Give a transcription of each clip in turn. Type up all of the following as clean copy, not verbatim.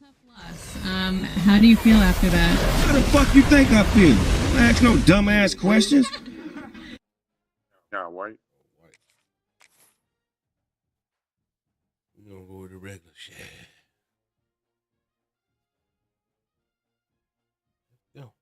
tough loss. How do you feel after that? How the fuck you think I feel? I ask no dumbass questions. Yeah, white. We're gonna go with the regular shit. Go.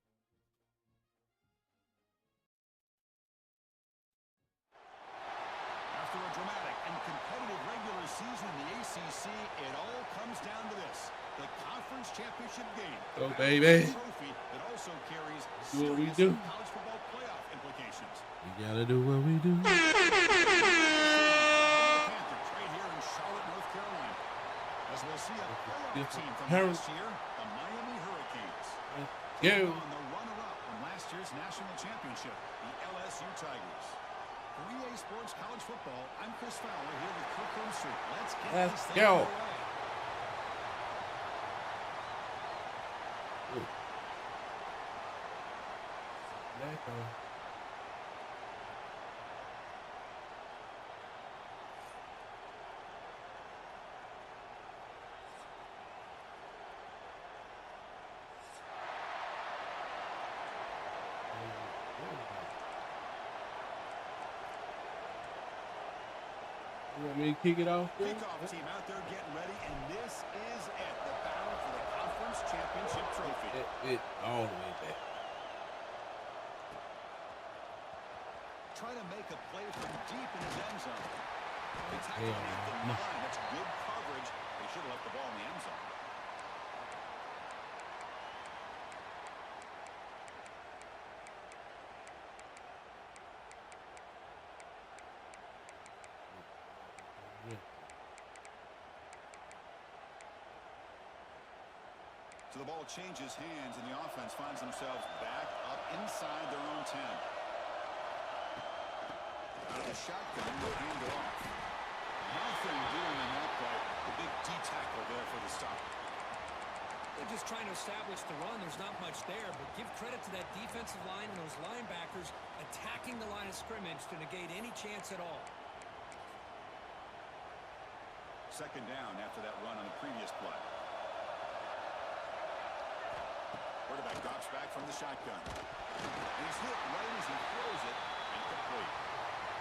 After a dramatic and competitive regular season in the ACC, it all comes down to this: the conference championship game. Go, baby. Trophy that also carries Do what we serious do. college football playoff implications. We gotta do what we do. The Panthers right here in Charlotte, North Carolina. As we'll see a playoff team from last year, the Miami Hurricanes. Go. On the runner-up from last year's national championship, the LSU Tigers. For EA Sports College Football, I'm Chris Fowler here with Kirk Herbstreit. Let's get this thing go. underway. You want me to kick it off? Kickoff team out there getting ready, and this is it. The battle for the conference championship trophy. It all the way back. Trying to make a play from deep in his end zone. They tackle at the 9. That's good coverage. They should have left the ball in the end zone. So the ball changes hands, and the offense finds themselves back up inside their own 10. Out of the shotgun, they'll hand it off. Nothing doing in that play. The big D tackle there for the stop. They're just trying to establish the run. There's not much there, but give credit to that defensive line and those linebackers attacking the line of scrimmage to negate any chance at all. Second down after that run on the previous play. Quarterback drops back from the shotgun. And he's hit right as he throws it, and complete.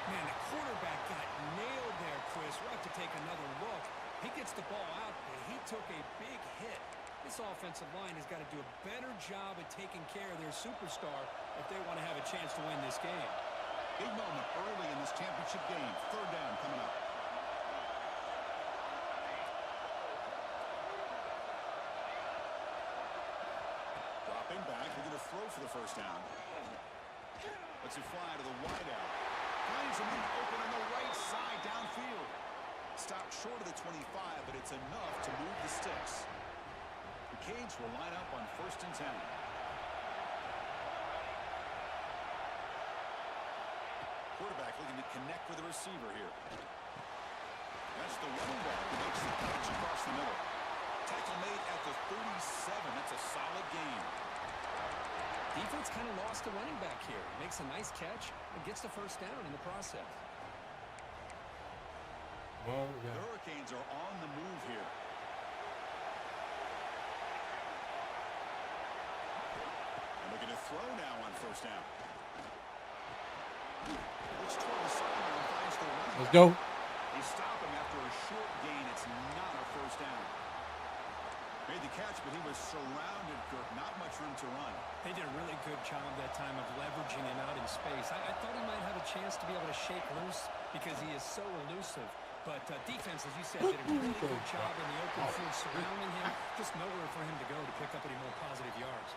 Man, the quarterback got nailed there, Chris. We'll have to take another look. He gets the ball out, but he took a big hit. This offensive line has got to do a better job at taking care of their superstar if they want to have a chance to win this game. Big moment early in this championship game. Third down coming up. Dropping back, looking to throw for the first down. Lets it fly to the wideout. Finds him open on the right side downfield. Stopped short of the 25, but it's enough to move the sticks. The Canes will line up on 1st and 10. Quarterback looking to connect with the receiver here. That's the running back who makes the catch across the middle. Tackle made at the 37. That's a solid gain. Defense kind of lost a running back here. Makes a nice catch and gets the first down in the process. Oh, The Hurricanes are on the move here. And looking to throw now on 1st down. Looks toward the sideline and finds the running back. let's go. They stop him after a short gain. It's not a 1st down. Made the catch, but he was surrounded, Kirk. Not much room to run. They did a really good job that time of leveraging him out in space. I thought he might have a chance to be able to shake loose because he is so elusive. But defense, as you said, did a really good job in the open field surrounding him. Just nowhere for him to go to pick up any more positive yards.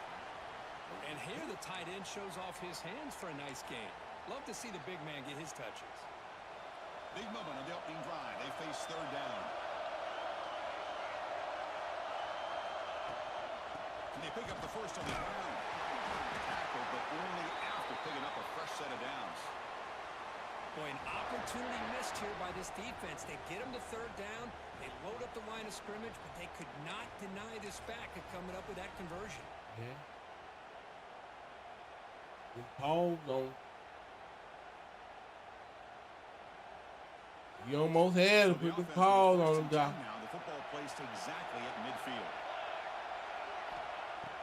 And here the tight end shows off his hands for a nice game. Love to see the big man get his touches. Big moment on the opening drive. They face 3rd down. Can they pick up the first on the ground? Tackle, but only after picking up a fresh set of downs. Boy, an opportunity missed here by this defense. They get him to 3rd down. They load up the line of scrimmage, but they could not deny this back of coming up with that conversion. Yeah. Good pause on. You almost had to put the pause on him, Doc. Now the football placed exactly at midfield.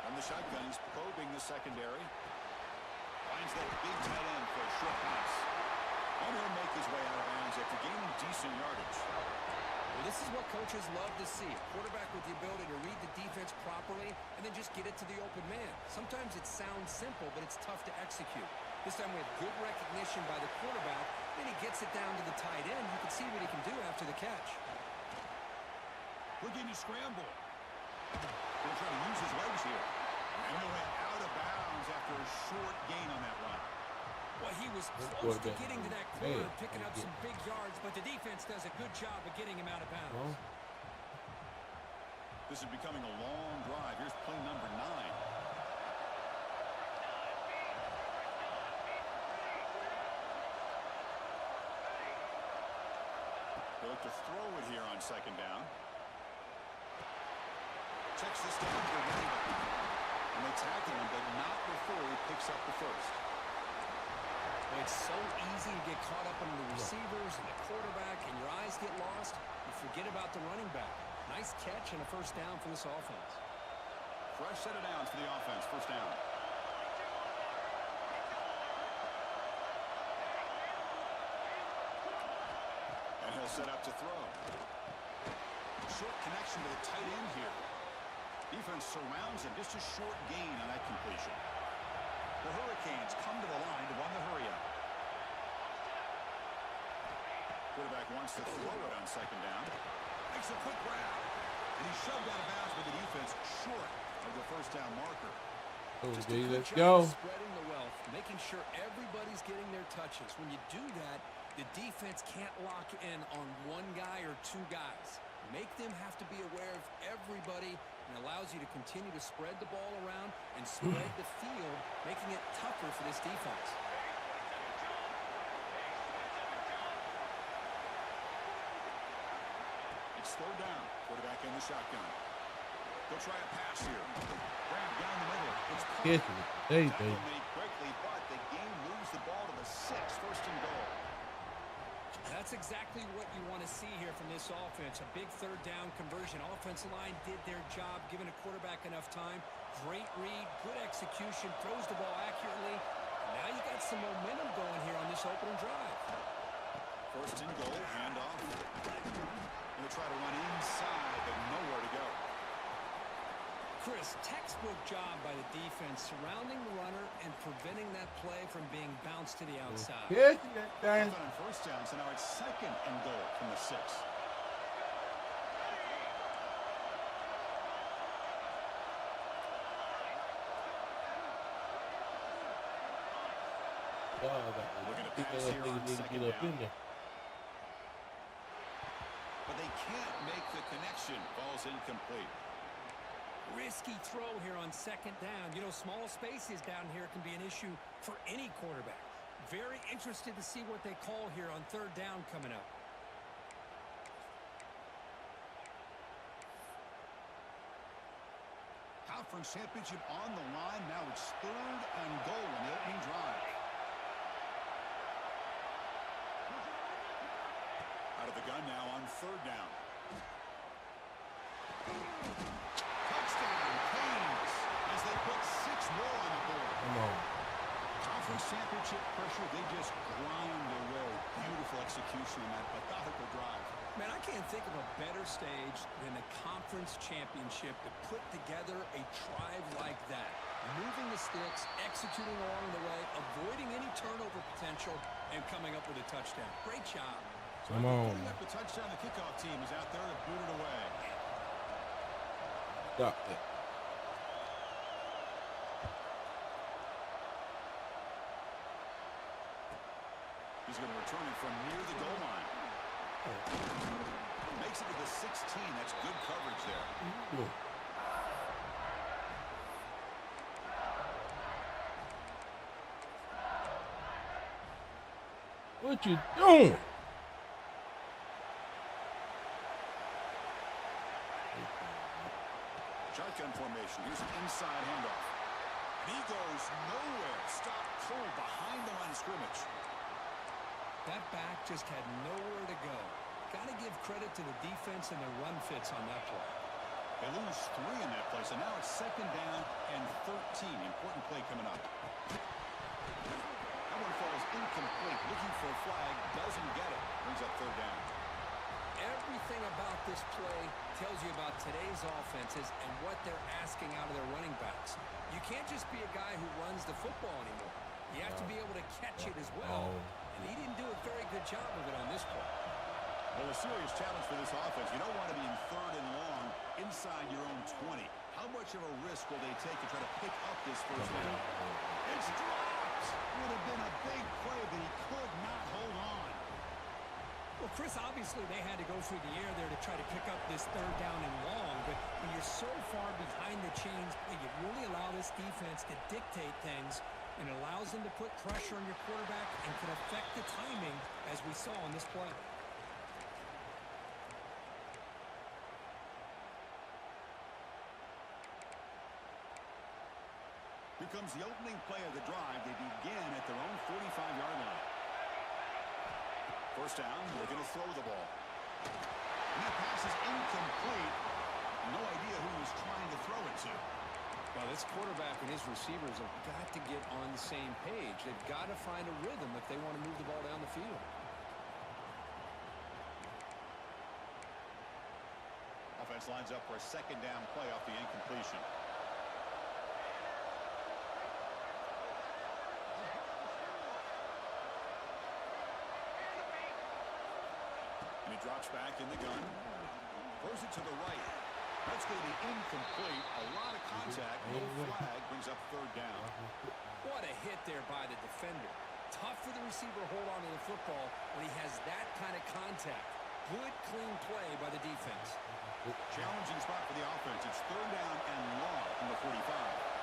From the shotgun, he's probing the secondary. Finds that big tight end for a short pass. And he'll make his way out of bounds after gaining decent yardage. Well, this is what coaches love to see. A quarterback with the ability to read the defense properly and then just get it to the open man. Sometimes it sounds simple, but it's tough to execute. This time we have good recognition by the quarterback. Then he gets it down to the tight end. You can see what he can do after the catch. Looking to scramble. He'll try to use his legs here. And he went out of bounds after a short gain on that run. Well, he was close to getting to that corner, picking up some big yards, but the defense does a good job of getting him out of bounds. This is becoming a long drive. Here's play number 9. They look to throw it here on second down. Checks this down to the running back. And they tackle him, but not before he picks up the first. It's so easy to get caught up in the receivers and the quarterback, and your eyes get lost. You forget about the running back. Nice catch and a first down for this offense. Fresh set of downs for the offense. First down. And he'll set up to throw. Short connection to the tight end here. Defense surrounds him. Just a short gain on that completion. The Hurricanes come to the line to run the hurry up. Quarterback wants to throw it on second down. Makes a quick grab. And he's shoved out of bounds with the defense short of the first down marker. Just a good job spreading the wealth, making sure everybody's getting their touches. When you do that, the defense can't lock in on one guy or two guys. Make them have to be aware of everybody, and allows you to continue to spread the ball around and spread the field, making it tougher for this defense. It's third down. Quarterback in the shotgun. They'll try a pass here. Grab down the middle. It's tackle made quickly, but the game moves the ball to the 6. First and goal. That's exactly what you want to see here from this offense. A big third down conversion. Offensive line did their job, giving a quarterback enough time. Great read, good execution, throws the ball accurately. And now you got some momentum going here on this opening drive. First and goal, handoff. Going to try to run inside, but nowhere to go. Chris, textbook job by the defense, surrounding the runner and preventing that play from being bounced to the outside. On first down, so now it's second and goal from the 6. Looking to pass here on second down. But they can't make the connection. Ball's incomplete. Risky throw here on second down. You know, small spaces down here can be an issue for any quarterback. Very interested to see what they call here on third down coming up. Conference championship on the line. Now it's third and goal in the opening drive. Out of the gun now on third down. Touchdown, Canes, as they put 6 more on the board. Come on. Conference championship pressure, they just grind away. Beautiful execution in that methodical drive. Man, I can't think of a better stage than the conference championship to put together a drive like that. Moving the sticks, executing along the way, avoiding any turnover potential, and coming up with a touchdown. Great job. Come on. Putting up the touchdown, the kickoff team is out there to boot it away. Stop it. He's going to return it from near the goal line. Makes it to the 16. That's good coverage there. What you doing? Shotgun formation. Here's an inside handoff. And he goes nowhere. Stop cold behind the line of scrimmage. That back just had nowhere to go. Got to give credit to the defense and the run fits on that play. They lose 3 in that play, so now it's 2nd down and 13. Important play coming up. That one falls incomplete. Looking for a flag, doesn't get it. Brings up 3rd down. Everything about this play tells you about today's offenses and what they're asking out of their running backs. You can't just be a guy who runs the football anymore. You have to be able to catch it as well. And he didn't do a very good job of it on this play. Well, a serious challenge for this offense. You don't want to be in 3rd and long inside your own 20. How much of a risk will they take to try to pick up this first down? It's dropped! Would have been a big play, but he could not hold on. Well, Chris, obviously they had to go through the air there to try to pick up this 3rd down and long, but when you're so far behind the chains, you really allow this defense to dictate things, and it allows them to put pressure on your quarterback and can affect the timing, as we saw on this play. Here comes the opening play of the drive. They begin at their own 45-yard line. First down, they're going to throw the ball. And that pass is incomplete. No idea who he's trying to throw it to. Well, this quarterback and his receivers have got to get on the same page. They've got to find a rhythm if they want to move the ball down the field. Offense lines up for a 2nd down play off the incompletion. And he drops back in the gun. Throws it to the right. That's going to be incomplete. A lot of contact. No flag. Brings up 3rd down. What a hit there by the defender. Tough for the receiver to hold on to the football when he has that kind of contact. Good, clean play by the defense. Challenging spot for the offense. It's 3rd down and long from the 45.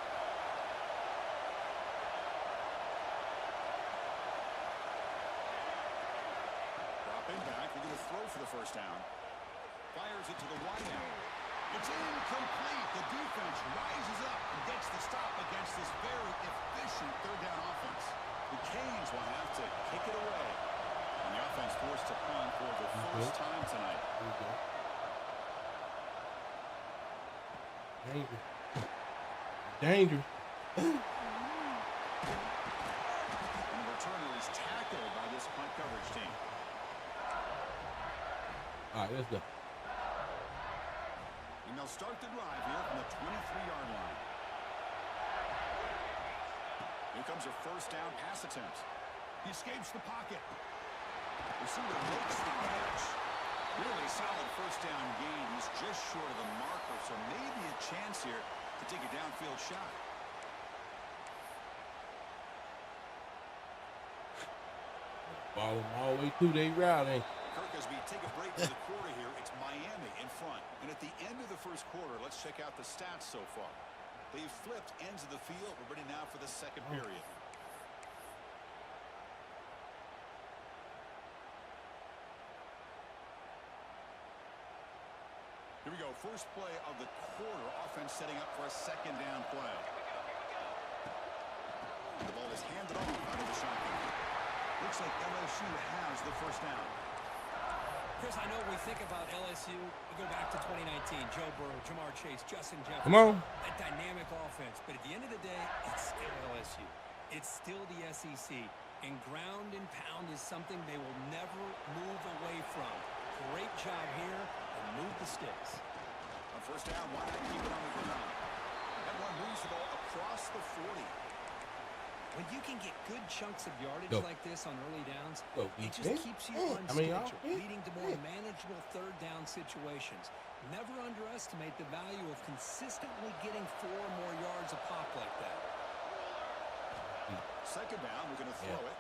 Back, they're going to throw for the first down. Fires it to the wide out. It's incomplete. The defense rises up and gets the stop against this very efficient 3rd down offense. The Canes will have to kick it away. And the offense forced to punt for the first time tonight. Danger. Danger. And the returner is tackled by this punt coverage team. All right, let's go. And they'll start the drive here from the 23-yard line. Here comes a first down pass attempt. He escapes the pocket. Receiver makes the catch. Really solid first down gain. He's just short of the marker, so maybe a chance here to take a downfield shot. Ball them all the way through their route, ain't Kirk, as we take a break for the quarter here, it's Miami in front. And at the end of the first quarter, let's check out the stats so far. They've flipped ends of the field. We're ready now for the second period. Here we go. First play of the quarter. Offense setting up for a 2nd down play. The ball is handed off out of the shotgun. Looks like LSU has the first down. Chris, I know we think about LSU. We go back to 2019. Joe Burrow, Jamar Chase, Justin Jefferson. Come on. That dynamic offense. But at the end of the day, it's still LSU. It's still the SEC. And ground and pound is something they will never move away from. Great job here, and move the sticks. On first down, why not keep it on the ground? That one moves the ball across the 40. When you can get good chunks of yardage like this on early downs, it just keeps you on schedule, leading to more manageable 3rd down situations. Never underestimate the value of consistently getting 4 or more yards a pop like that. Second down, we're going to throw it.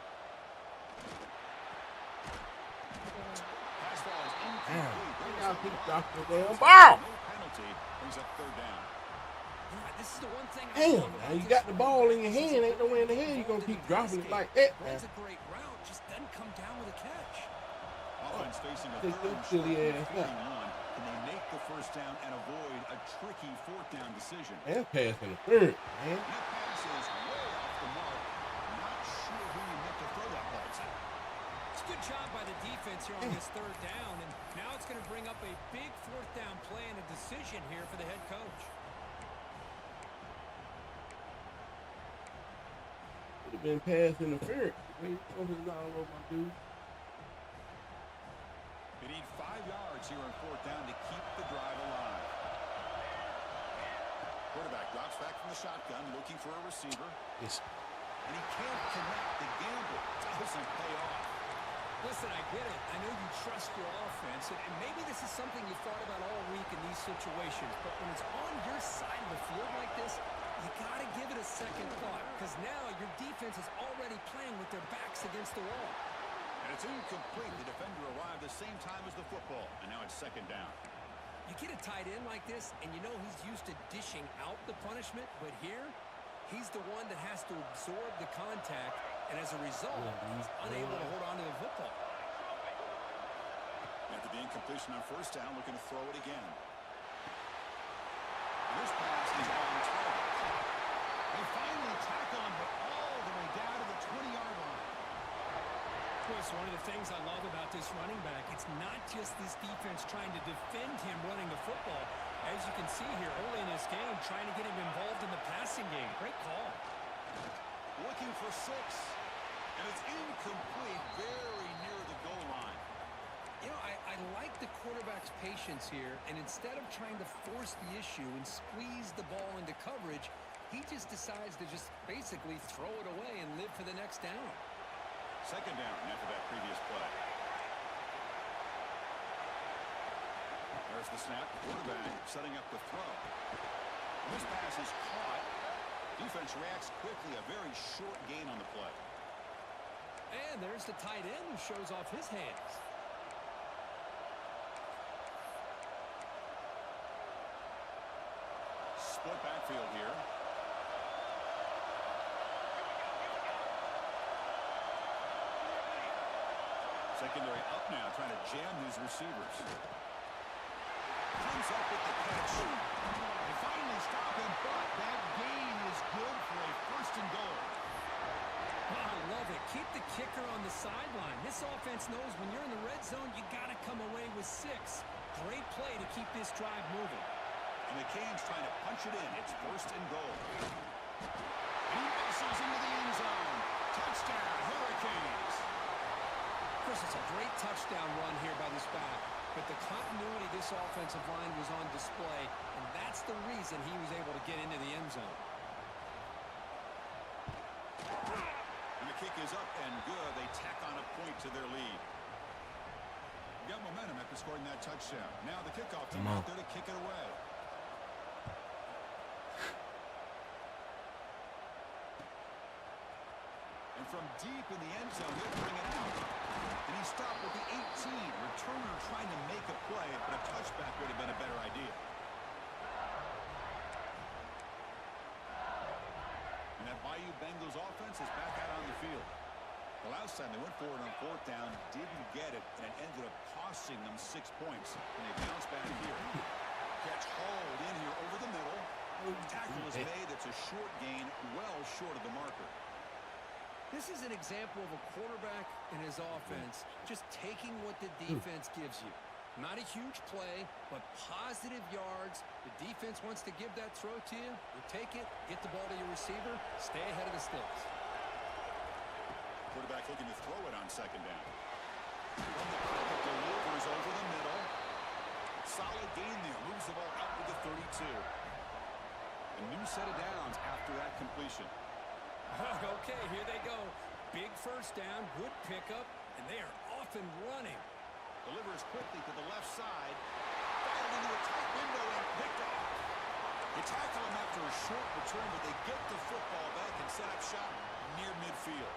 Pass ball is incomplete. Y'all keep dropping the damn ball. No penalty. Brings up 3rd down. This is the one thing Damn, now you got the ball in your hand, ain't no way in the hand you're going to keep dropping it like that, man. Runs a great route, just doesn't come down with a catch. Offense facing a Take 3rd them and silly short ass and up. 31. Can they make the first down and avoid a tricky 4th down decision? Man, pass in the 3rd, man. That pass is way off the mark. Not sure who you meant to throw that ball to. Good job by the defense here on this third down, and now it's going to bring up a big fourth down play and a decision here for the head coach. Would have been pass interference. Wait, not over my dude. They need 5 yards here on fourth down to keep the drive alive. Quarterback drops back from the shotgun, looking for a receiver. Yes. And he can't connect. The gamble doesn't pay off. Listen, I get it. I know you trust your offense, and maybe this is something you thought about all week in these situations, but when it's on your side of the field like this, you got to give it a second thought, because now your defense is already playing with their backs against the wall. And it's incomplete. The defender arrived the same time as the football, and now it's second down. You get a tight end like this, and you know he's used to dishing out the punishment, but here, he's the one that has to absorb the contact, and as a result, he's unable to hold on to the football. After the incompletion on first down, looking to throw it again. And this pass is on target. They finally tack on, but all the way down to the 20-yard line. Chris, one of the things I love about this running back, it's not just this defense trying to defend him running the football. As you can see here early in this game, trying to get him involved in the passing game. Great call. Looking for 6. And it's incomplete, very near the goal line. You know, I like the quarterback's patience here, and instead of trying to force the issue and squeeze the ball into coverage, he just decides to just basically throw it away and live for the next down. Second down after that previous play. There's the snap. Quarterback setting up the throw. This pass is caught. Defense reacts quickly. A very short gain on the play. And there's the tight end who shows off his hands. Split backfield here. Secondary up now, trying to jam these receivers. Comes up with the catch. They finally stop him, but that gain is good for a first and goal. I love it. Keep the kicker on the sideline. This offense knows when you're in the red zone, you got to come away with 6. Great play to keep this drive moving. And the Canes trying to punch it in. It's first and goal. He muscles into the end zone. Touchdown, Hurricanes. Chris, it's a great touchdown run here by this back, but the continuity of this offensive line was on display, and that's the reason he was able to get into the end zone. And the kick is up and good. They tack on a point to their lead. We got momentum after scoring that touchdown. Now the kickoff team out there to kick it away. And from deep in the end zone, he'll bring it out. And he stopped with the 18. Returner trying to make a play, but a touchback would have been a better idea. And that Bayou Bengals offense is back out on the field. The last time they went forward on fourth down, didn't get it, and it ended up costing them 6 points. And they bounce back here. Catch hauled in here over the middle. Tackle is made. It's a short gain, well short of the marker. This is an example of a quarterback and his offense just taking what the defense gives you. Not a huge play, but positive yards. The defense wants to give that throw to you. You take it, get the ball to your receiver, stay ahead of the sticks. Quarterback looking to throw it on second down. From the pocket, delivers over the middle. Solid gain there. Moves the ball out to the 32. A new set of downs after that completion. Okay, here they go. Big first down, good pickup, and they are off and running. Delivers quickly to the left side. Fired into a tight window and picked off. They tackle him after a short return, but they get the football back and set up shop near midfield.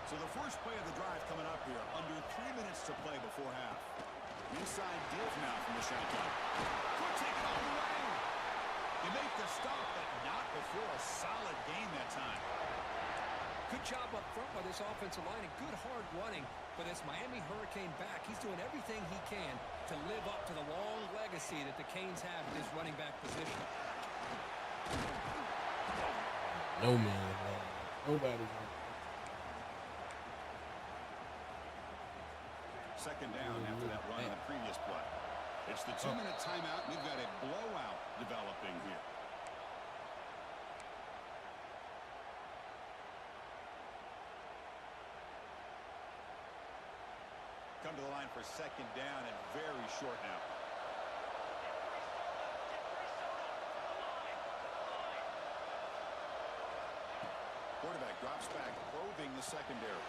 So the first play of the drive coming up here, under 3 minutes to play before half. Inside deals now from the shotgun. Could take it all the way. They make the stop, but not before a solid gain that time. Good job up front by this offensive line and good hard running for this Miami Hurricane back. He's doing everything he can to live up to the long legacy that the Canes have in this running back position. No man, nobody's Second down after that run in the previous play. It's the 2-minute timeout. We've got a blowout developing here. Come to the line for second down and very short now. Quarterback drops back, probing the secondary.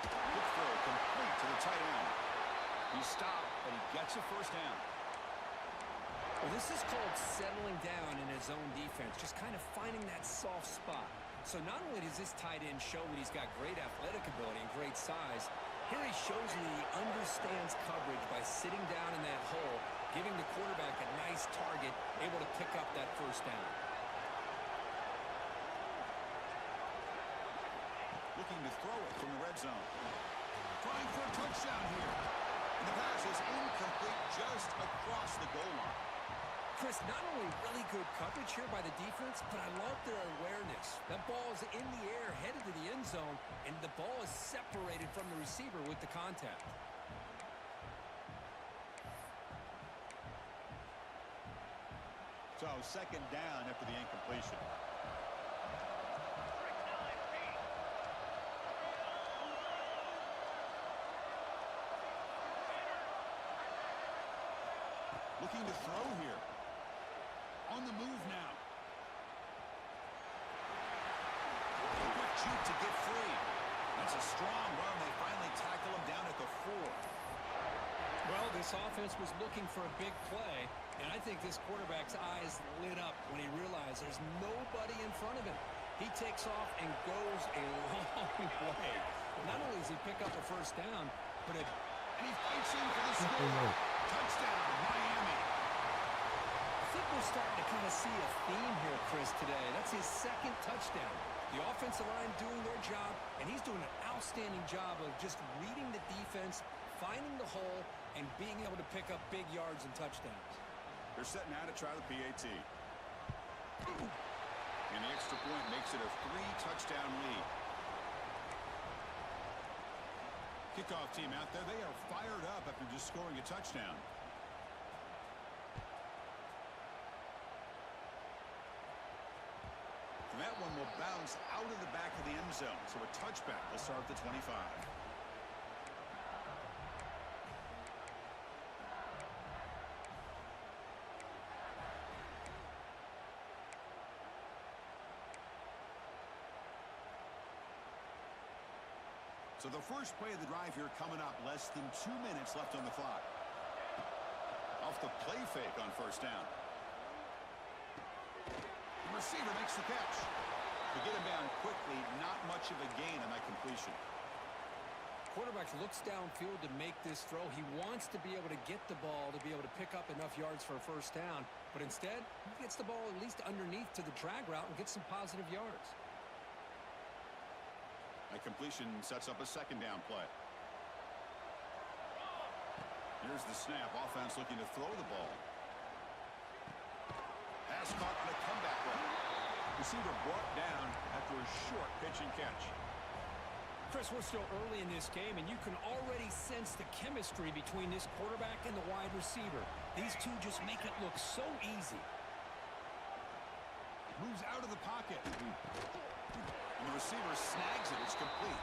Good throw, complete to the tight end. He stopped, but he gets a first down. Well, this is called settling down in his own defense, just kind of finding that soft spot. So not only does this tight end show that he's got great athletic ability and great size, here he shows that he understands coverage by sitting down in that hole, giving the quarterback a nice target, able to pick up that first down. Looking to throw it from the red zone. Trying for a touchdown here. And the pass is incomplete just across the goal line. Chris, not only really good coverage here by the defense, but I love their awareness. That ball is in the air, headed to the end zone, and the ball is separated from the receiver with the contact. So second down after the incompletion. Looking to throw here. On the move now. A quick juke to get free. That's a strong run. They finally tackle him down at the 4. Well, this offense was looking for a big play, and I think this quarterback's eyes lit up when he realized there's nobody in front of him. He takes off and goes a long way. Not only does he pick up a first down, but and he fights in for the score. Touchdown, Miami. I think we're starting to kind of see a theme here, Chris, today. That's his second touchdown. The offensive line doing their job, and he's doing an outstanding job of just reading the defense, finding the hole, and being able to pick up big yards and touchdowns. They're setting out to try the PAT. And the extra point makes it a 3-touchdown lead. Kickoff team out there, they are fired up after just scoring a touchdown. And that one will bounce out of the back of the end zone. So a touchback will start at the 25. So the first play of the drive here coming up, less than 2 minutes left on the clock. Off the play fake on first down. The receiver makes the catch. To get him down quickly, not much of a gain on that completion. Quarterback looks downfield to make this throw. He wants to be able to get the ball to be able to pick up enough yards for a first down. But instead, he gets the ball at least underneath to the drag route and gets some positive yards. That completion sets up a second down play. Here's the snap. Offense looking to throw the ball. Pass caught on a comeback run. Receiver brought down after a short pitch and catch. Chris, we're still early in this game, and you can already sense the chemistry between this quarterback and the wide receiver. These two just make it look so easy. Moves out of the pocket. And the receiver snags it. It's complete.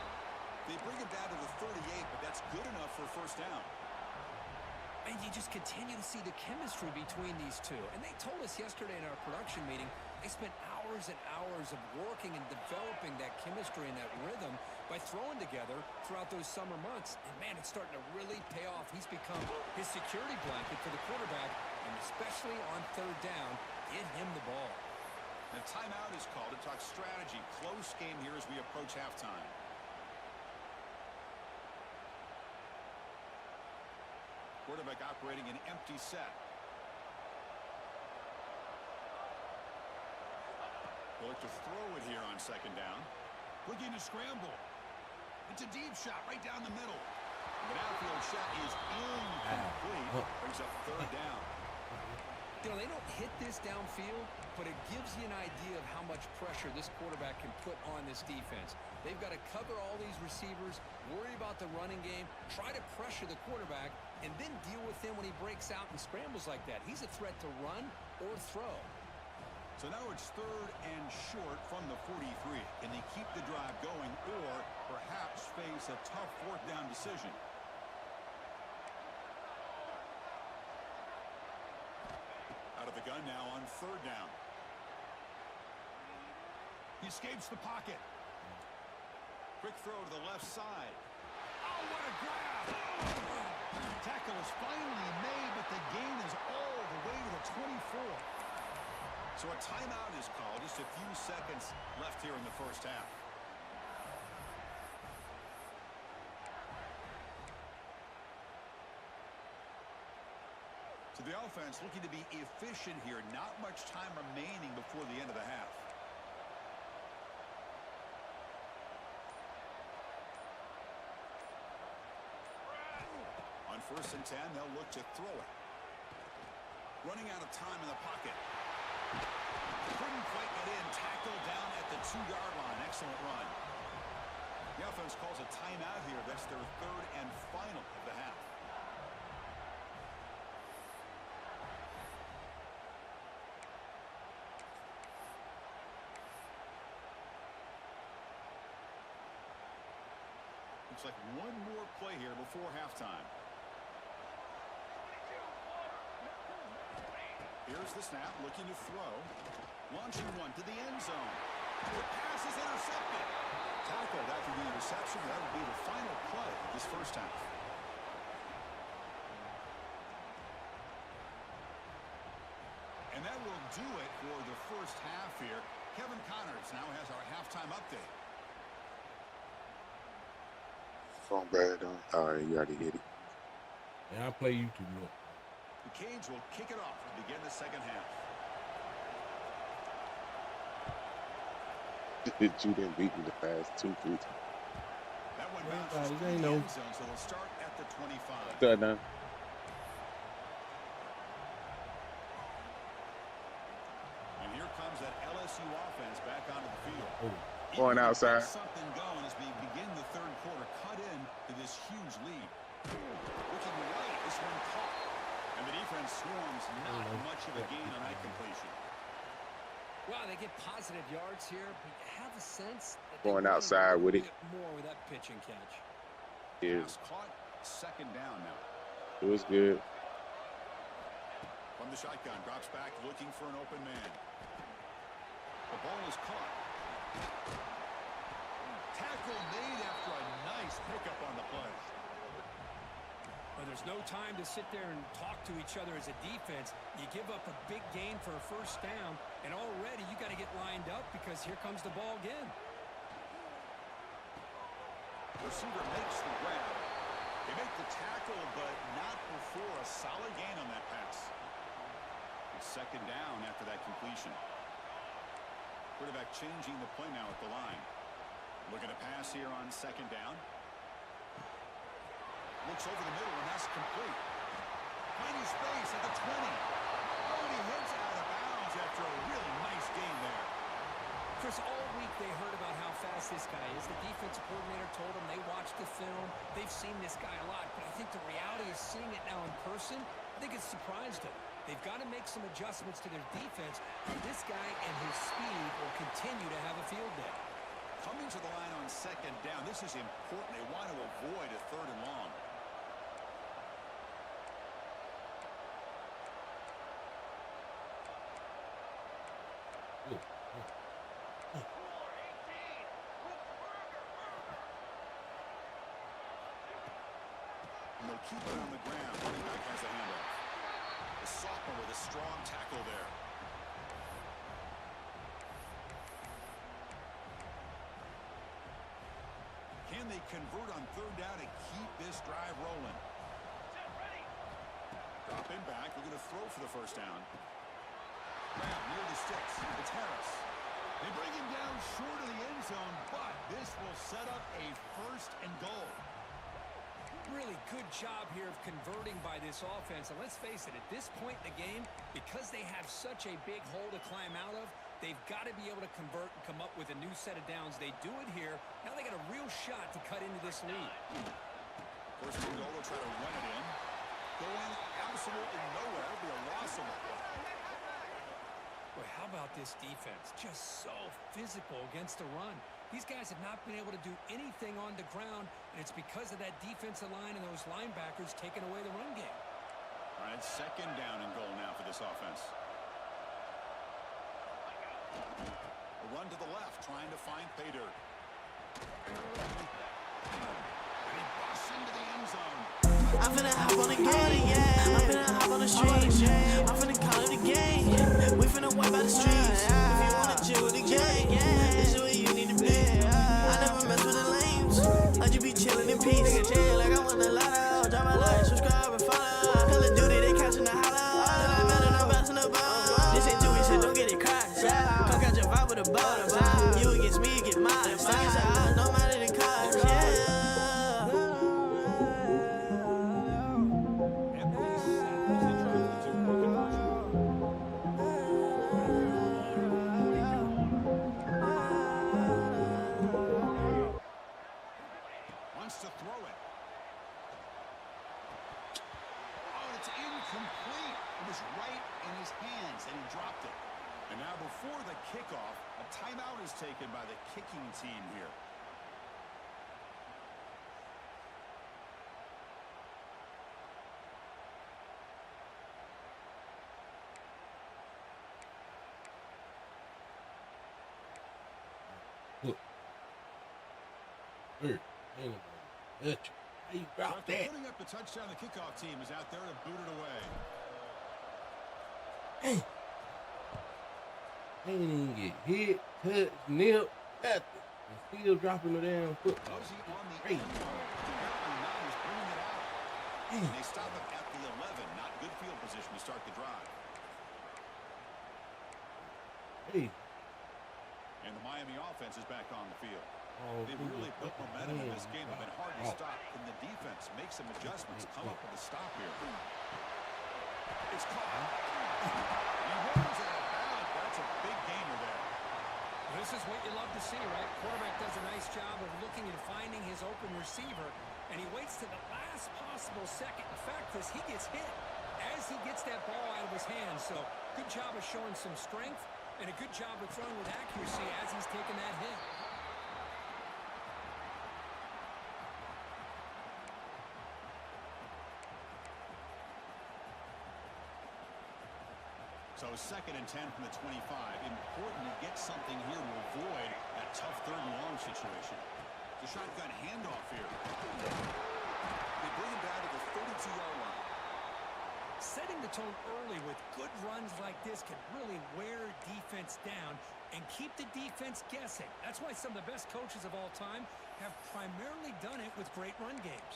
They bring it down to the 38, but that's good enough for a first down. And you just continue to see the chemistry between these two. And they told us yesterday in our production meeting, they spent hours and hours of working and developing that chemistry and that rhythm by throwing together throughout those summer months. And, man, it's starting to really pay off. He's become his security blanket for the quarterback, and especially on third down, get him the ball. The timeout is called to talk strategy. Close game here as we approach halftime. Quarterback operating an empty set. They'll look to throw it here on second down. Looking to scramble. It's a deep shot right down the middle. The outfield shot is incomplete. Brings up third down. You know, they don't hit this downfield, but it gives you an idea of how much pressure this quarterback can put on this defense. They've got to cover all these receivers, worry about the running game, try to pressure the quarterback, and then deal with him when he breaks out and scrambles like that. He's a threat to run or throw. So now it's 3rd and short from the 43. Can they keep the drive going or perhaps face a tough 4th down decision? Out of the gun now on 3rd down. He escapes the pocket. Quick throw to the left side. Oh, what a grab! Tackle is finally made, but the gain is all the way to the 24. So a timeout is called. Just a few seconds left here in the first half. So the offense looking to be efficient here. Not much time remaining before the end of the half. On 1st and 10, they'll look to throw it. Running out of time in the pocket. Couldn't quite get in. Tackled down at the 2-yard line. Excellent run. The offense calls a timeout here. That's their 3rd and final of the half. Looks like one more play here before halftime. Here's the snap, looking to throw. Launching one to the end zone. The pass is intercepted. Tackled after the interception. That would be the final play of this first half. And that will do it for the first half here. Kevin Connors now has our halftime update. Phone bad on. All right, you already hit it. Yeah, I play YouTube. Look. The Canes will kick it off and begin the second half. You didn't beat me the past 2 feet. That one Well, bounces to the you know. end zone, so they'll start at the 25. Done now. And here comes that LSU offense back onto the field. Oh. Going Eager to outside. get something going as we begin the 3rd quarter. Cut in to this huge lead. Looking right, this one caught. And the defense swarms. Not much of a gain on that completion. Wow, they get positive yards here, but you have a sense that Going they outside wanted a with little it. bit more with that pitch and catch. Yeah, Pass caught. 2nd down now. it was good. From the shotgun, drops back looking for an open man. The ball is caught. Tackle made after a nice pickup on the play. Well, there's no time to sit there and talk to each other as a defense. You give up a big gain for a 1st down, and already you got to get lined up because here comes the ball again. Receiver makes the grab. They make the tackle, but not before a solid gain on that pass. It's 2nd down after that completion. Quarterback changing the play now at the line. Looking to pass here on 2nd down. Looks over the middle, and that's complete. Finding space at the 20. Oh, and he hits out of bounds after a really nice gain there. Chris, all week they heard about how fast this guy is. The defensive coordinator told them they watched the film. They've seen this guy a lot, but I think the reality is seeing it now in person, I think it's surprised them. They've got to make some adjustments to their defense, and this guy and his speed will continue to have a field day. Coming to the line on 2nd down. This is important. They want to avoid a 3rd and long. And they'll keep it on the ground. Running back has the handoff. The sophomore with a strong tackle there. Can they convert on 3rd down and keep this drive rolling? Dropping back. We're going to throw for the 1st down. Grab near the sticks. It's Harris. They bring him down short of the end zone, but this will set up a 1st and goal. Really good job here of converting by this offense. And let's face it, at this point in the game, because they have such a big hole to climb out of, they've got to be able to convert and come up with a new set of downs. They do it here. Now they got a real shot to cut into this lead. First and goal, they'll try to run it in. Going absolutely nowhere. It'll be a loss of it. Boy, how about this defense? Just so physical against the run. These guys have not been able to do anything on the ground, and it's because of that defensive line and those linebackers taking away the run game. All right, second down and goal now for this offense. A run to the left, trying to find pay dirt. And he busts into the end zone. I'm finna hop on the game, yeah. I'm finna hop on the streets. I'm finna call it a game. We finna wipe out the streets. If you wanna chill with the gang, this is where you need to be. I never mess with the lames. I just be chillin' in peace. Nigga chill like I want a lot of. Drop my life, subscribe and follow. Call of Duty, they catching the hollow. Till I'm mad and I'm bouncing the ball. This ain't Dewey, so don't get it crossed. Cock out your vibe with a bottom. You against me, you get mine. Stock is high, no matter the cost, yeah. To throw it. Oh, it's incomplete. It was right in his hands, and he dropped it. And now before the kickoff, a timeout is taken by the kicking team here. How you drop After that? putting up the touchdown, the kickoff team is out there to boot it away. Hey. Ain't even get hit, touch, nip, nothing. And still dropping the damn football. Mosey on the Crazy. end line. Apparently not. He's bringing it out. And they stop him at the 11. Not good field position to start the drive. Hey. And the Miami offense is back on the field. Oh, They've really built momentum in this game. It's been hard to stop. Can the defense make some adjustments? Come up with a stop here. It's caught. He runs out of bounds. That's a big gainer there. This is what you love to see, right? Quarterback does a nice job of looking and finding his open receiver, and he waits to the last possible second. In fact, he gets hit as he gets that ball out of his hands. So good job of showing some strength and a good job of throwing with accuracy as he's taking that hit. So second and 10 from the 25. Important to get something here to avoid that tough third and long situation. The shotgun handoff here. They bring him down to the 32-yard line. Setting the tone early with good runs like this can really wear defense down and keep the defense guessing. That's why some of the best coaches of all time have primarily done it with great run games.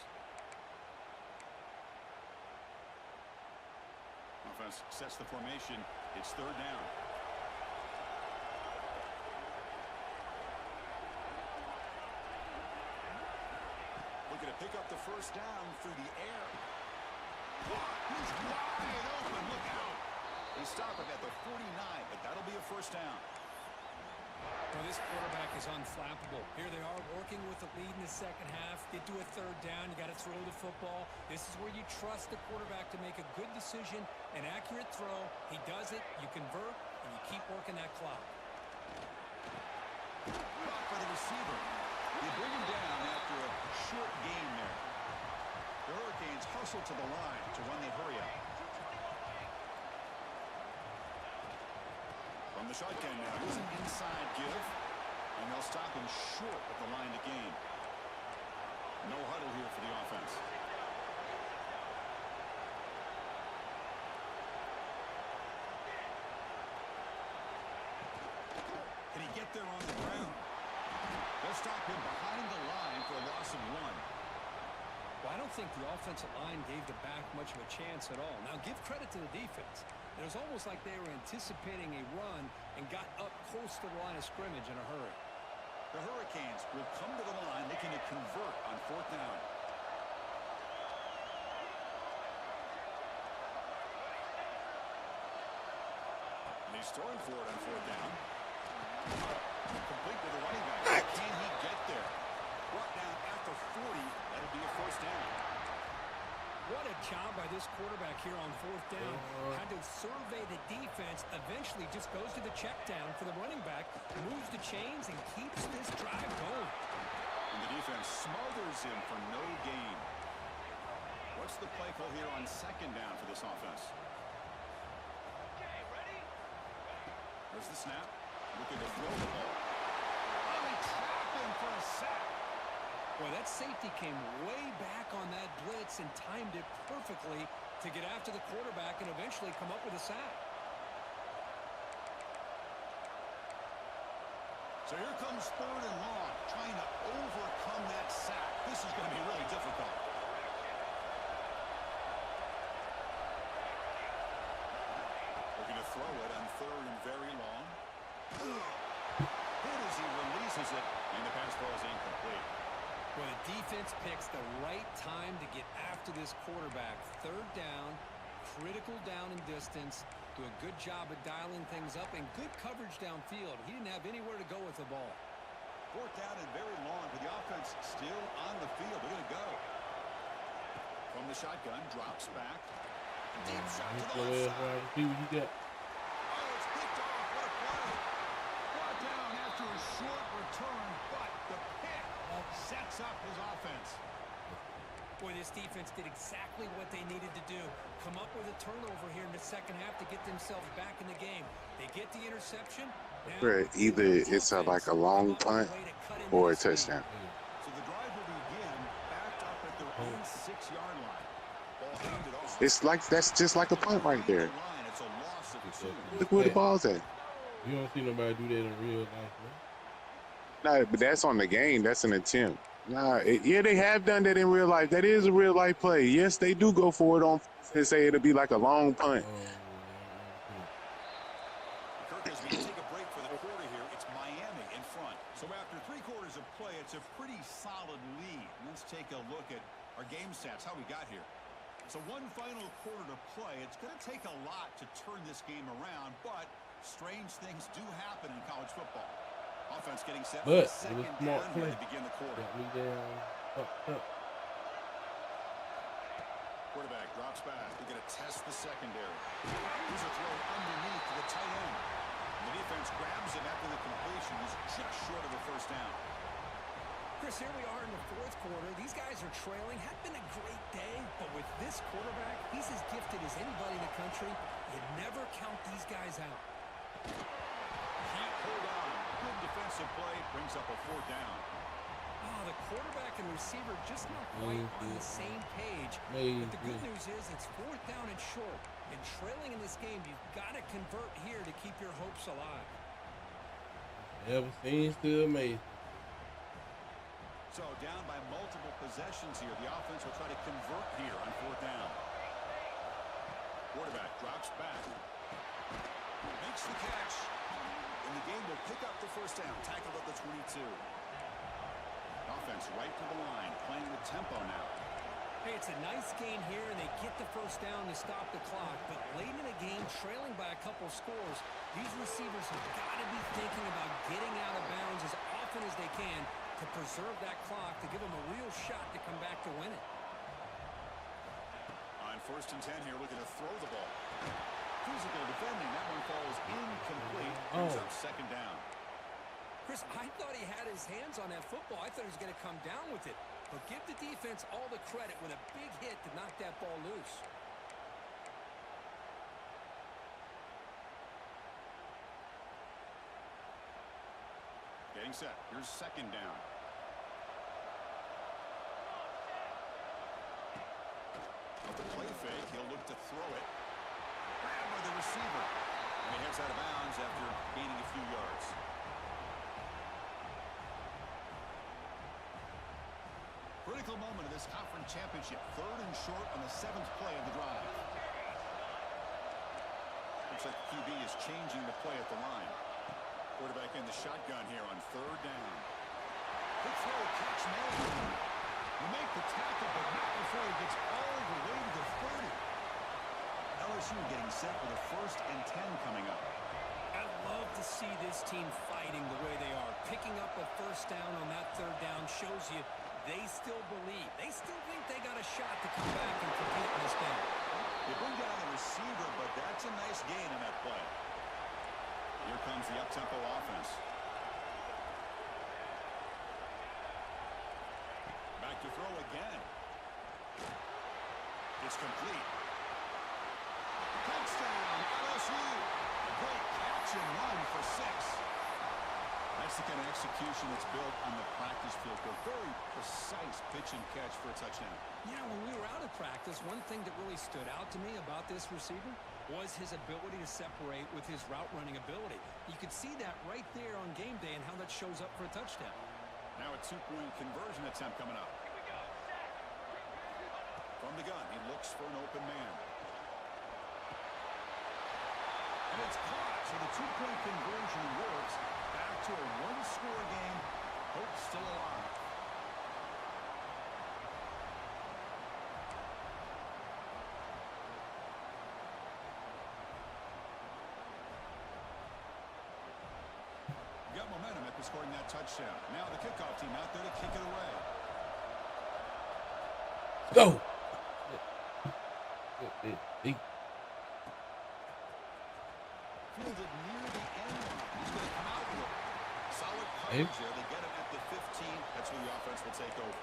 Offense sets the formation. It's third down. Looking to pick up the first down through the air. He's wide open. Look out. They stop him at the 49, but that'll be a first down. Well, this quarterback is unflappable. Here they are working with the lead in the second half. Get to a third down. You got to throw the football. This is where you trust the quarterback to make a good decision, an accurate throw. He does it, you convert, and you keep working that clock. Blocked by the receiver. They bring him down after a short gain there. The Hurricanes hustle to the line to run the hurry up. From the shotgun now, here's an inside give, and they'll stop him short of the line to gain. No huddle here for the offense. Can he get there on the ground? They'll stop him behind the line for a loss of 1. Well, I don't think the offensive line gave the back much of a chance at all. Now, give credit to the defense. It was almost like they were anticipating a run and got up close to the line of scrimmage in a hurry. The Hurricanes will come to the line looking to convert on fourth down. He's throwing for it on fourth down. Complete with the running back. Can he get there? Brought down at the 40. That'll be a first down. What a job by this quarterback here on fourth down. Had to survey the defense. Eventually just goes to the check down for the running back. Moves the chains and keeps this drive going. And the defense smothers him for no gain. What's the play call here on second down for this offense? There's the snap. Looking to throw the ball. Oh, they trap him for a sack. Boy, that safety came way back on that blitz and timed it perfectly to get after the quarterback and eventually come up with a sack. So here comes third and long, trying to overcome that sack. This is going to be really difficult. Looking to throw it on third and very long. Hit as he releases it, and the pass ball is incomplete. Well, the defense picks the right time to get after this quarterback. Third down, critical down and distance. Do a good job of dialing things up and good coverage downfield. He didn't have anywhere to go with the ball. Fourth down and very long, but the offense still on the field. They're going to go. From the shotgun, drops back. Deep shot to the left side. See what you got. Oh, it's picked off. What a play. Brought down after a short return, but the pick sets up his offense. Boy, this defense did exactly what they needed to do. Come up with a turnover here in the second half to get themselves back in the game. They get the interception. Right, either it's like a long punt or a touchdown. So the drive will begin backed up at their own 6-yard line. Ball handed off. It's like that's just like a punt right there. It's a loss of 2. Look where the ball's at. You don't see nobody do that in real life, man. No, but that's on the game. That's an attempt. Nah, yeah, they have done that in real life. That is a real life play. Yes, they do go for it on and say it'll be like a long punt. Kirk, as we take a break for the quarter here, it's Miami in front. So after 3 quarters of play, it's a pretty solid lead. Let's take a look at our game stats, how we got here. So one final quarter to play. It's going to take a lot to turn this game around, but strange things do happen in college football. Offense getting set for the second down here to begin the quarter. Quarterback drops back. They're going to test the secondary. Here's a throw underneath to the tight end. And the defense grabs him after the completion. He's just short of the first down. Chris, here we are in the fourth quarter. These guys are trailing. Had been a great day, but with this quarterback, he's as gifted as anybody in the country. You never count these guys out. Can't hold on. Good defensive play. Brings up a fourth down. Oh, the quarterback and receiver just not quite on the same page. But the good news is it's fourth down and short. And trailing in this game, you've got to convert here to keep your hopes alive. Ever seen, still amazing. So down by multiple possessions here. The offense will try to convert here on fourth down. Quarterback drops back. Makes the catch. And the game will pick up the first down. Tackled at the 22. Offense right to the line. Playing with tempo now. Hey, it's a nice game here, and they get the first down to stop the clock. But late in the game, trailing by a couple scores, these receivers have got to be thinking about getting out of bounds as often as they can to preserve that clock, to give them a real shot to come back to win it. On first and 10 here, looking to throw the ball. Physical defending. That one falls incomplete. Brings up second down. Chris, I thought he had his hands on that football. I thought he was going to come down with it. But give the defense all the credit with a big hit to knock that ball loose. Getting set. Here's second down. Off the play fake, he'll look to throw it. Grab by the receiver. And he heads out of bounds after gaining a few yards. Critical moment of this conference championship. Third and short on the 7th play of the drive. Looks like the QB is changing the play at the line. Quarterback in the shotgun here on third down. Good throw, catch made. You make the tackle, but not before he gets all the way to the 30. LSU getting set for the 1st and 10 coming up. love to see this team fighting the way they are. Picking up a first down on that third down shows you they still believe. They still think they got a shot to come back and compete in this game. They bring down the receiver, but that's a nice gain on that play. Here comes the up-tempo offense. Back to throw again. It's complete. Touchdown, LSU. A great catch and run for 6. That's the kind of execution that's built on the practice field. A very precise pitch and catch for a touchdown. Yeah, when we were out of practice, one thing that really stood out to me about this receiver was his ability to separate with his route running ability. You could see that right there on game day and how that shows up for a touchdown. Now a 2-point conversion attempt coming up. From the gun, he looks for an open man. And it's caught, so the 2-point conversion works. Back to a one-score game. Hope still alive. Got momentum after scoring that touchdown. Now the kickoff team out there to kick it away. Go. Fielded near the end line. He's going to come out with it. Solid coverage there. They get him at the 15. That's where the offense will take over.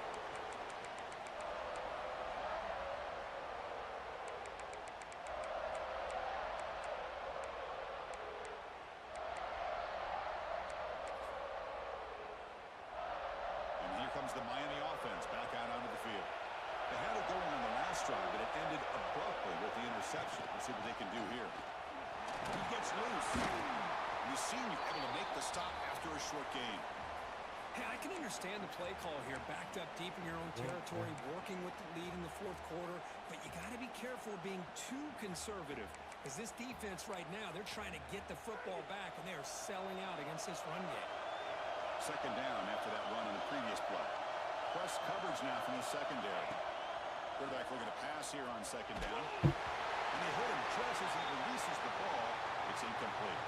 And here comes the Miami offense back out onto the field. They had it going on the last drive, but it ended abruptly with the interception. Let's see what they can do here. He gets loose. You've seen you able to make the stop after a short game. Hey, I can understand the play call here, backed up deep in your own territory, working with the lead in the fourth quarter, but you got to be careful of being too conservative, because this defense right now, they're trying to get the football back, and they are selling out against this run game. Second down after that run on the previous play. Press coverage now from the secondary. Quarterback looking to pass here on second down. And they hit him just as he releases the ball. It's incomplete.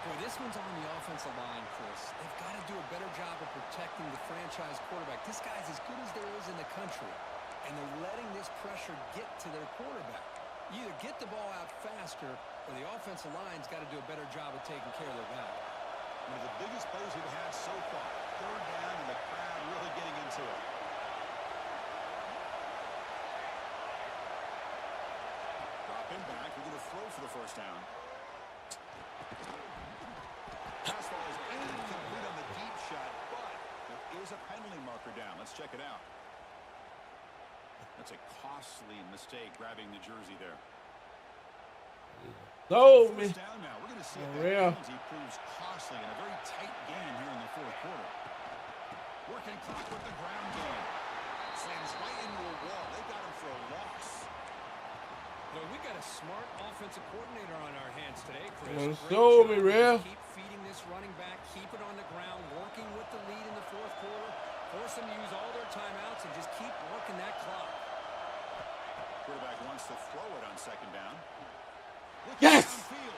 Boy, this one's on the offensive line, Chris. They've got to do a better job of protecting the franchise quarterback. This guy's as good as there is in the country, and they're letting this pressure get to their quarterback. You either get the ball out faster, or the offensive line's got to do a better job of taking care of their guy. One of the biggest plays we've had so far. Third down, and the crowd really getting into it. Dropping back, we're going to throw for the first down. Pass ball is incomplete on the deep shot, but there is a penalty marker down. Let's check it out. That's a costly mistake, grabbing the jersey there. Sold me. First down now. We're going to see if that penalty proves costly in a very tight game here in the fourth quarter. Working clock with the ground game. Slams right into a wall. They got him for a loss. Well, we got a smart offensive coordinator on our hands today, Chris. Sold me, Ralph. Keep feeding this running back, keep it on the ground, working with the lead in the fourth quarter, force them to use all their timeouts, and just keep working that clock. Quarterback wants to throw it on second down. Yes! Downfield.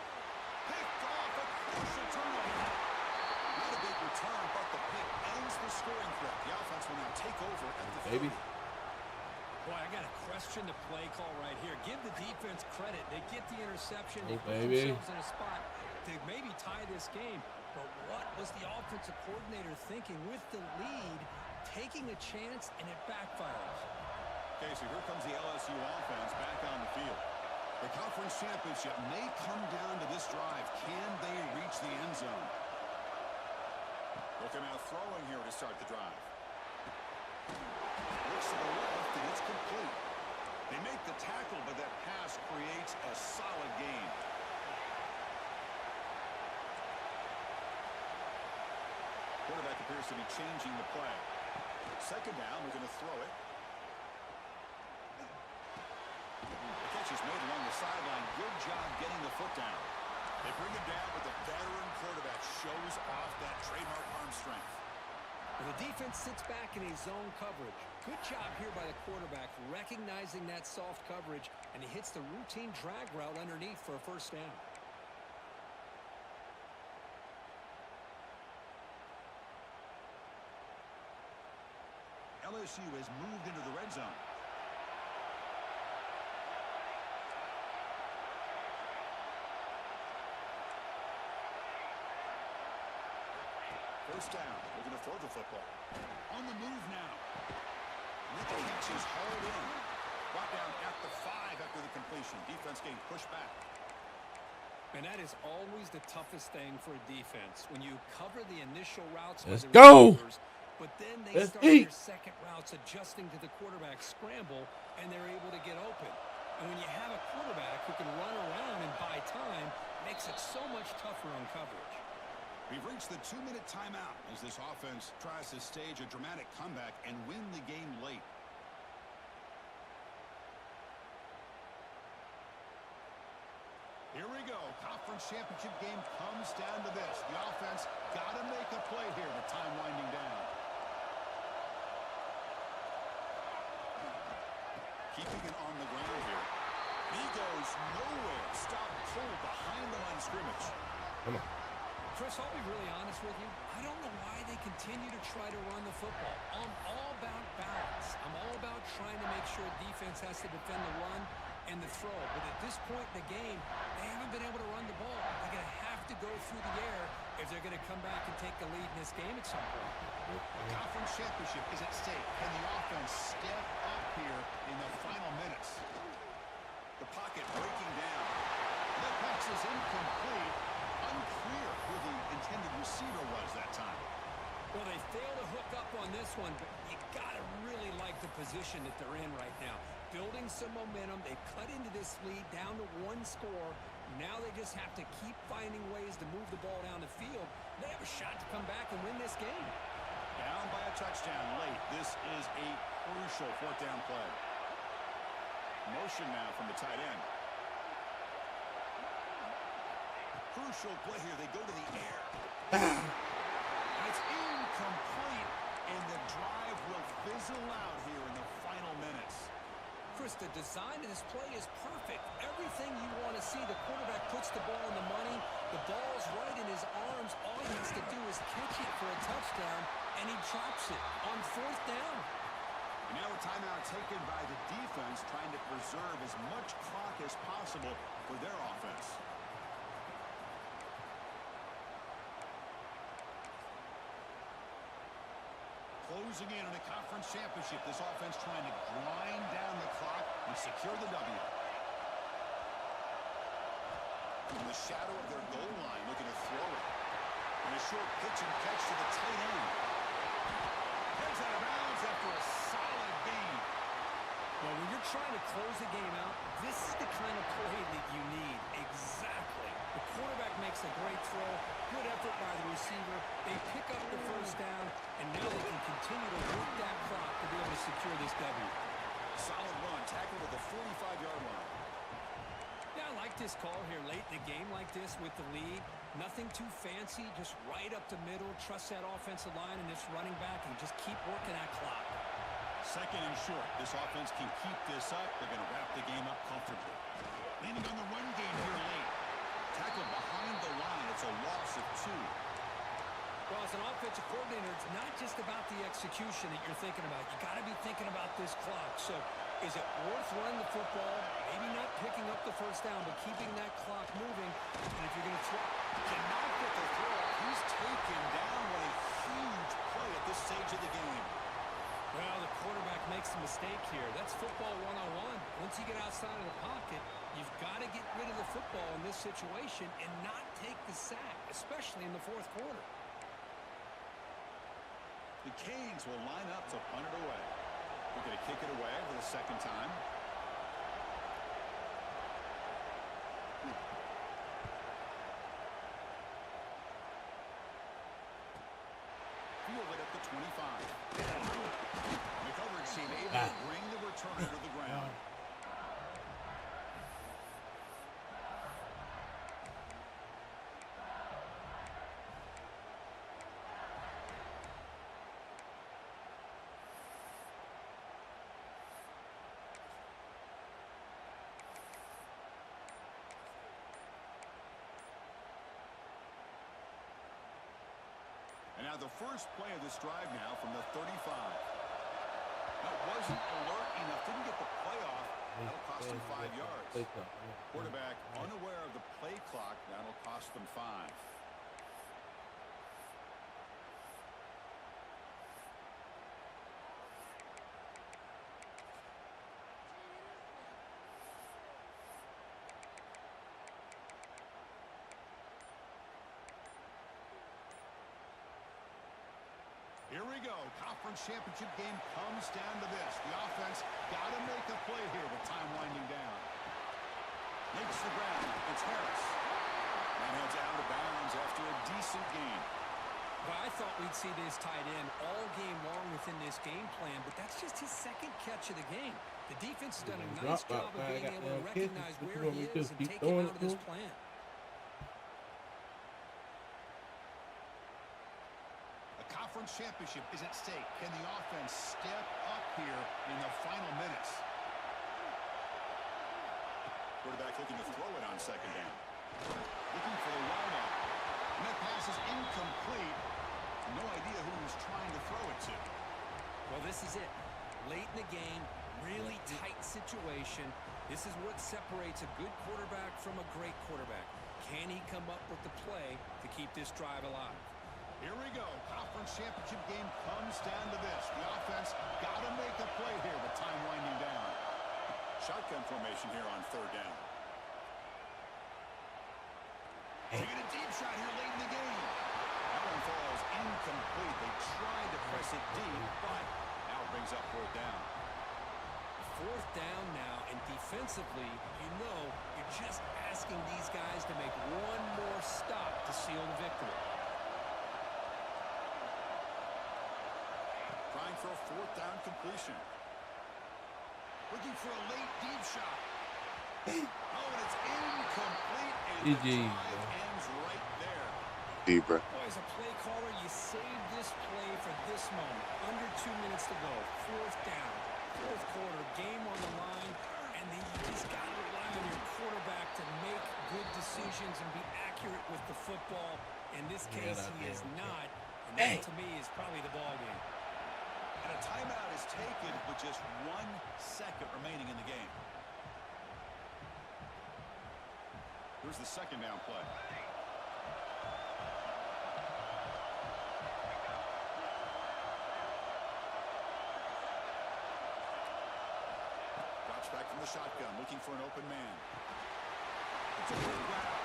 Picked off a crucial turnover. Not a big return, but the pick ends the scoring threat. The offense will now take over at the 30. Boy, I got to question the play call right here. Give the defense credit. They get the interception. Hey, They put baby. themselves in a spot to maybe tie this game. But what was the offensive coordinator thinking with the lead, taking a chance, and it backfires? Okay, so here comes the LSU offense back on the field. The conference championship may come down to this drive. Can they reach the end zone? Looking out throwing here to start the drive. Looks to the left, and it's complete. They make the tackle, but that pass creates a solid gain. Quarterback appears to be changing the play. Second down, we're going to throw it. The catch is made along the sideline. Good job getting the foot down. They bring him down, but the veteran quarterback shows off that trademark arm strength. Well, the defense sits back in a zone coverage. Good job here by the quarterback, recognizing that soft coverage, and he hits the routine drag route underneath for a first down. LSU has moved into the red zone. First down. They're going to throw the football. On the move now. And the catch is hauled in. Brought down at the 5 after the completion. Defense getting pushed back. And that is always the toughest thing for a defense. When you cover the initial routes Let's by the go. receivers, but then they Let's start eat. their second routes adjusting to the quarterback scramble, and they're able to get open. And when you have a quarterback who can run around and buy time, it makes it so much tougher on coverage. We've reached the 2-minute timeout as this offense tries to stage a dramatic comeback and win the game late. Here we go. Conference championship game comes down to this. The offense got to make a play here with time winding down. Keeping it on the ground here. He goes nowhere. Stop cold behind the line of scrimmage. Come on. Chris, I'll be really honest with you. I don't know why they continue to try to run the football. I'm all about balance. I'm all about trying to make sure defense has to defend the run and the throw. But at this point in the game, they haven't been able to run the ball. They're going to have to go through the air if they're going to come back and take the lead in this game at some point. The conference championship is at stake. Can the offense step up here in the final minutes? The pocket breaking down. That pass is incomplete. Unclear who the intended receiver was that time. Well, they failed to hook up on this one, but you got to really like the position that they're in right now. Building some momentum. They've cut into this lead down to 1 score. Now they just have to keep finding ways to move the ball down the field. They have a shot to come back and win this game. Down by a touchdown late. This is a crucial 4th down play. Motion now from the tight end. Crucial play here. They go to the air. It's incomplete, and the drive will fizzle out here in the final minutes. Chris, the design of this play is perfect. Everything you want to see. The quarterback puts the ball in the money. The ball's right in his arms. All he has to do is catch it for a touchdown, and he drops it on 4th down. And now a timeout taken by the defense, trying to preserve as much clock as possible for their offense. Closing in on a conference championship, this offense trying to grind down the clock and secure the W. In the shadow of their goal line, looking to throw it. And a short pitch and catch to the tight end. Heads out of bounds after a solid game. Well, when you're trying to close the game out, this is the kind of play that you need. Exactly. The quarterback makes a great throw. Good effort by the receiver. They pick up the 1st down, and now they can continue to work that clock to be able to secure this W. Solid run, tackled at the 45-yard line. Yeah, I like this call here late in the game like this with the lead. Nothing too fancy, just right up the middle. Trust that offensive line and this running back and just keep working that clock. 2nd and short. This offense can keep this up. They're going to wrap the game up comfortably. Leaning on the run game here late. Tackled behind the line. It's a loss of 2. Well, as an offensive coordinator, it's not just about the execution that you're thinking about. You got to be thinking about this clock. So is it worth running the football? Maybe not picking up the 1st down, but keeping that clock moving. And if you're going to throw, Cannot get the throw. He's taken down. What a huge play at this stage of the game. well, the quarterback makes a mistake here. That's football 101. Once you get outside of the pocket, you've got to get rid of the football in this situation and not take the sack, especially in the 4th quarter. The Canes will line up to punt it away. They're going to kick it away for the 2nd time. Field it at the 25. The coverage team able to bring the returner to the ground. And now the first play of this drive now from the 35. That wasn't alert enough. Didn't get the play off. That'll cost them 5 yards. Quarterback unaware of the play clock. That'll cost them 5. Here we go. Conference championship game comes down to this. The offense got to make a play here with time winding down. Makes the ground. It's Harris. And heads out of bounds after a decent game. Well, I thought we'd see this tight end all game long within this game plan, but that's just his second catch of the game. The defense has done a nice job of being able to recognize where he is and take him out of this plan. Conference championship is at stake. Can the offense step up here in the final minutes? Quarterback looking to throw it on second down. Looking for the wideout. And that pass is incomplete. No idea who he's trying to throw it to. Well, this is it. Late in the game, really tight situation. This is what separates a good quarterback from a great quarterback. Can he come up with the play to keep this drive alive? Here we go. Conference championship game comes down to this. The offense got to make a play here with time winding down. Shotgun formation here on third down. Taking a deep shot here late in the game. That one falls incomplete. They tried to press it deep, but now it brings up fourth down. Fourth down now, and defensively, you know, you're just asking these guys to make one more stop to seal the victory. Trying for a fourth down completion. Looking for a late deep shot. Oh, and it's incomplete, and the drive ends right there. Deeper. Boy, as a play caller, you save this play for this moment. Under 2 minutes to go. Fourth down. Fourth quarter, game on the line, and then you just got to rely on your quarterback to make good decisions and be accurate with the football. In this case, he is not, and that, to me, is probably the ball game. And a timeout is taken with just 1 second remaining in the game. Here's the second down play. Drops back from the shotgun, looking for an open man. It's a good route.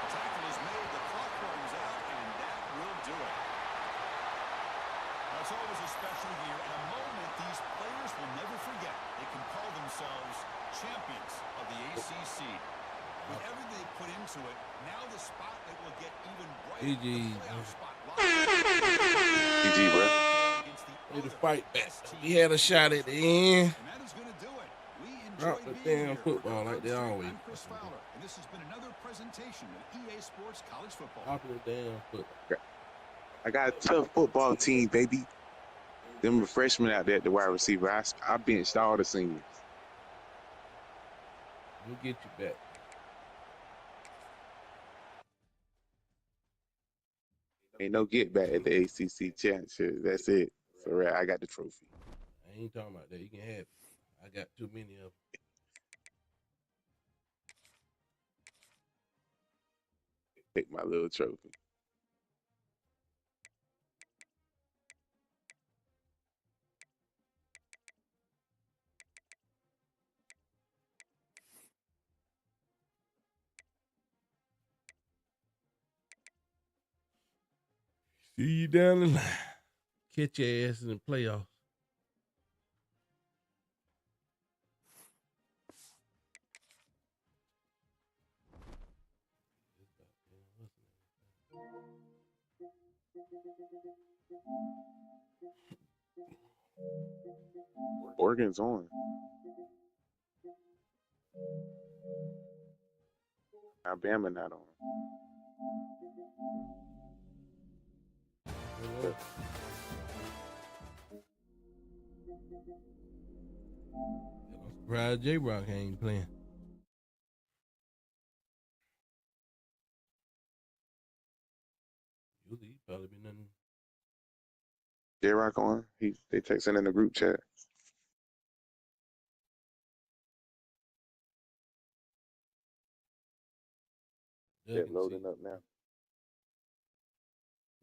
The tackle is made, the clock runs out, and that will do it. It's always a special year and a moment these players will never forget. They can call themselves champions of the ACC. With everything they put into it, now the spotlight will get even brighter. GG, bro. Need to fight back. He had a shot at the end. And that is going to do it. We Drop the damn football like they always. I'm Chris Fowler, and this has been another presentation of EA Sports College Football. Drop the damn football. I got a tough football team, baby. Them freshmen out there at the wide receiver. I benched all the seniors. We'll get you back. Ain't no get back at the ACC championship. That's it. For real, I got the trophy. I ain't talking about that. You can have it. I got too many of them. Take my little trophy. See you down the line. Catch your ass in the playoffs. Oregon's on. Alabama not on. I'm surprised J-Rock ain't playing. Usually probably be nothing. J-Rock on. They texting in the group chat. They're Ducking loading season. up now.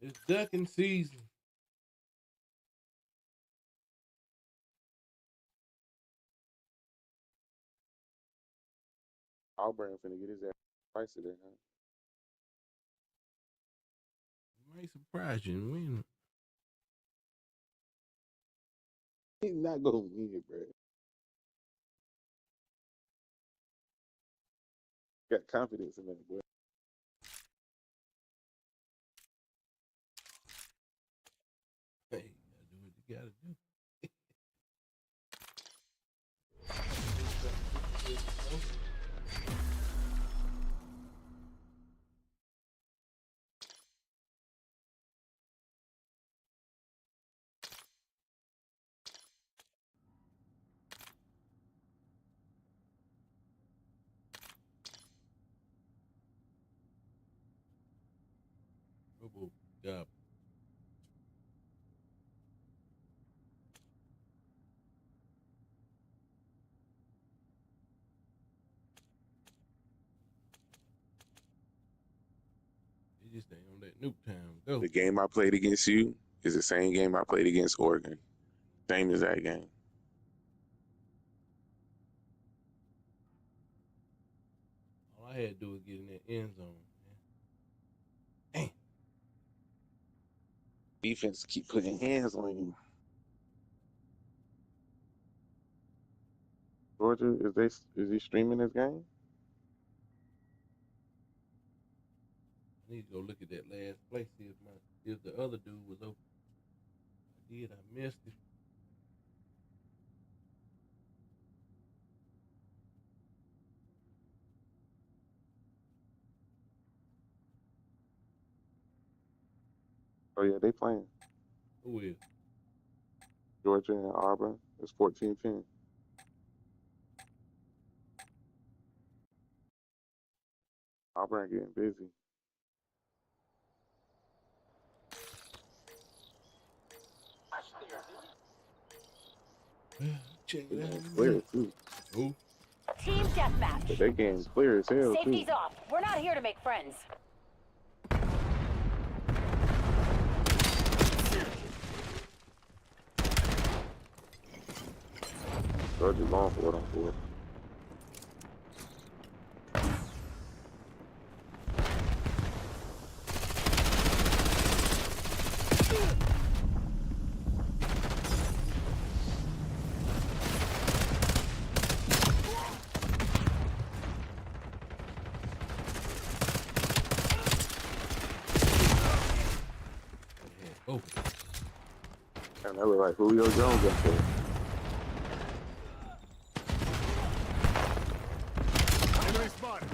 It's ducking season. Auburn finna get his ass twice today, huh? Might surprise you and win. He's not gonna win, bro. Got confidence in that, boy. Hey, you gotta do what you gotta do. Robo job. They just ain't on that nuke time. Go. The game I played against you is the same game I played against Oregon. Same as that game. All I had to do was get in that end zone, man. Defense keep putting hands on you. Georgia, is he streaming this game? I need to go look at that last play, see if the other dude was open. I missed it. Oh yeah, they playing. Who is? Georgia and Auburn. It's 14-10. Auburn getting busy. Check They that getting out. clear too. Who? Team deathmatch. But they getting clear as hell too. Safety's off. We're not here to make friends. Georgia's going for it on fourth. Oh. And that look like Julio Jones up there. Enemy spotted.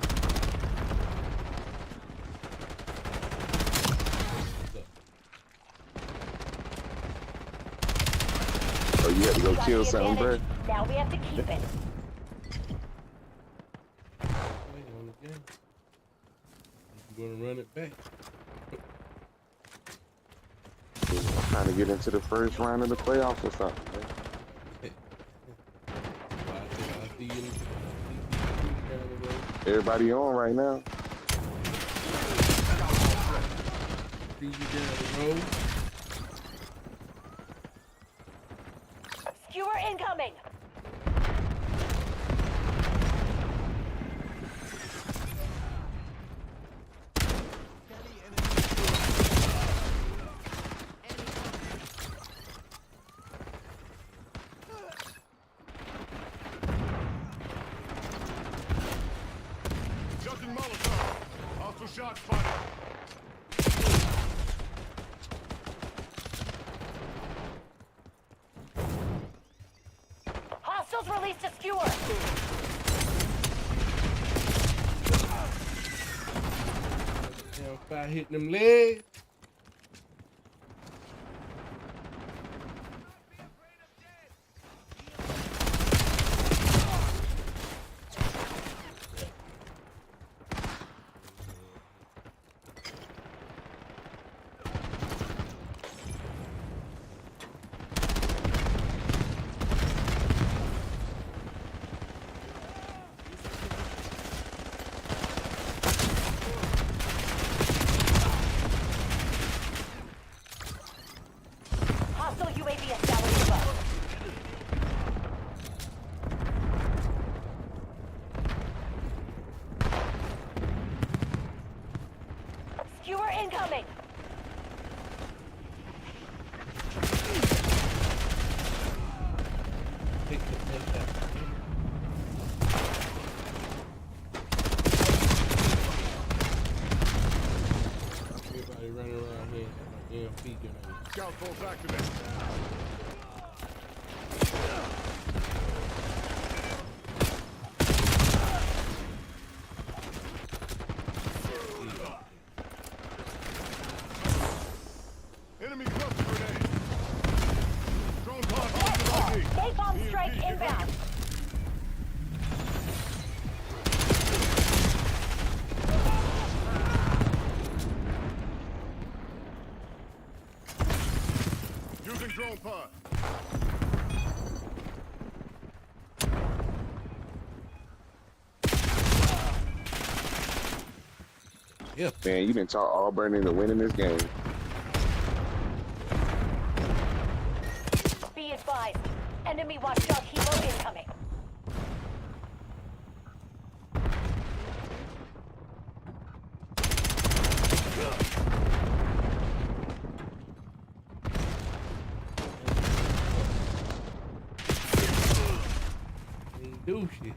Oh, you had to go Got kill the something, bro? advantage. Now we have to keep it. Wait on the game. You gonna run it back? Trying to get into the first round of the playoffs or something, man. I see you down the road. Everybody on right now. See you down the road. Skewer incoming. Justin Molotov. Hostile shot spotted. Hostiles released a skewer. Damn fire hitting them legs. Incoming! Pick the place up. Everybody running around here like damn feet on. Scout pulls activated. Enemy cluster grenade. Drone pod on the Napalm strike inbound. Using drone pod. Yeah. Man, you done taught Auburn into winning this game. Be advised. Enemy watchdog helo incoming. Ain't do shit.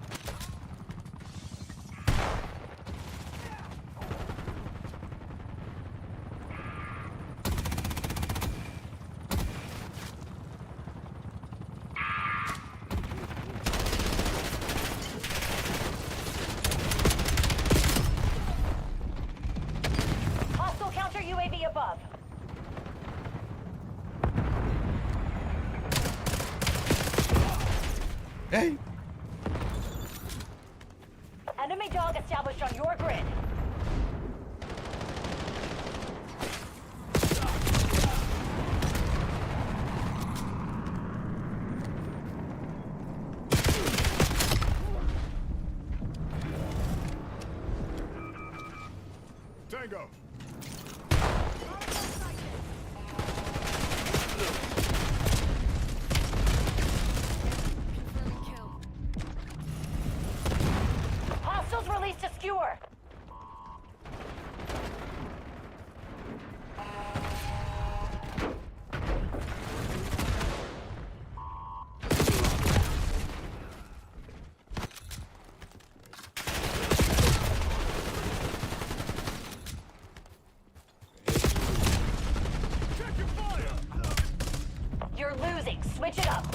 Hostile counter UAV above. Hey. Enemy dog established on your grid. Tango. Hostiles released a skewer. Check your fire. You're losing. Switch it up.